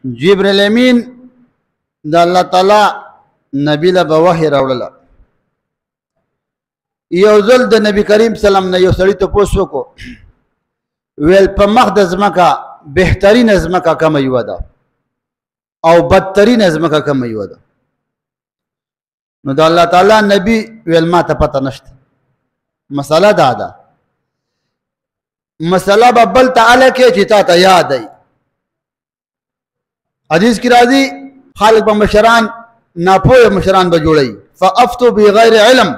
جبريل امين د الله تعالی نبی له به وحی راوړله. یو ځل د نبی کریم سلام نه یو سړي تپوس وکړو، ویل په مخ د ځمکه بهترین ځمکه کومه یوه ده او بدترین ځمکه کومه یوه ده؟ نو د الله تعالی نبی ویل ما ته پته نشته. مسله دا ده، مسله به بل ته هله کې چې تا ته یاد دی. حدیث کی راځي خالق به مشران ناپوه مشران به جوړوي، فافتو بغیر علم،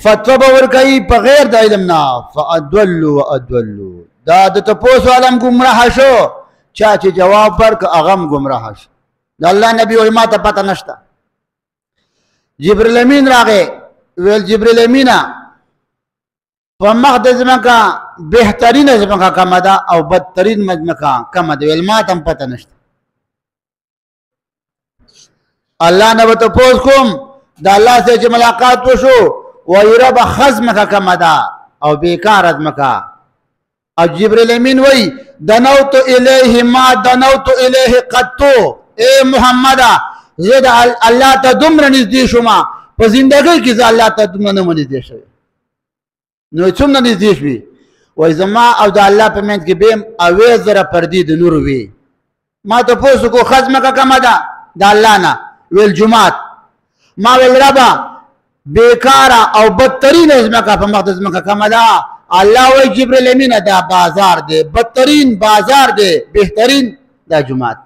فتوا به ورکوي په غیر د علم نه، فادولوا وادولوا، دا د تپوس عالم ګمراه شو، چا چې جواب ورک هغه هم ګمراه شو. د الله نبی وایي ما ته پته نشته. جبريل امین راغی، ویل جبريل امینا په مخ د ځمکه بهترین ځمکه کومه ده او بدترین ځمکه کومه ده؟ ویل ما ته هم پته نشته. الله نه به تپوس کوم، د الله سره چې ملاقات وشو وایي ربه ښه ځمکه کومه ده او بېکاره ځمکه. او جبريل امین وایي دنوت الیه ما دنوت الیه قطو، ای محمده زه د الله ته دومره نږدې شوم په زندګۍ کې زه الله ته دومره نه نږدې شوی. نو څومره نږدې شوي؟ وایي زما او د الله په منځ کې بیم اوې زره پردې د نور وي. ما تپوس وکړو ښه ځمکه کومه ده د الله نه؟ ویل جومات. ما ویل ربه بېکاره او بدترین ځمکه په مخ د ځمکه کومه ده؟ الله وایي جبريل امینه دا بازار دی، بدترین بازار دی، بهترین دا جومات.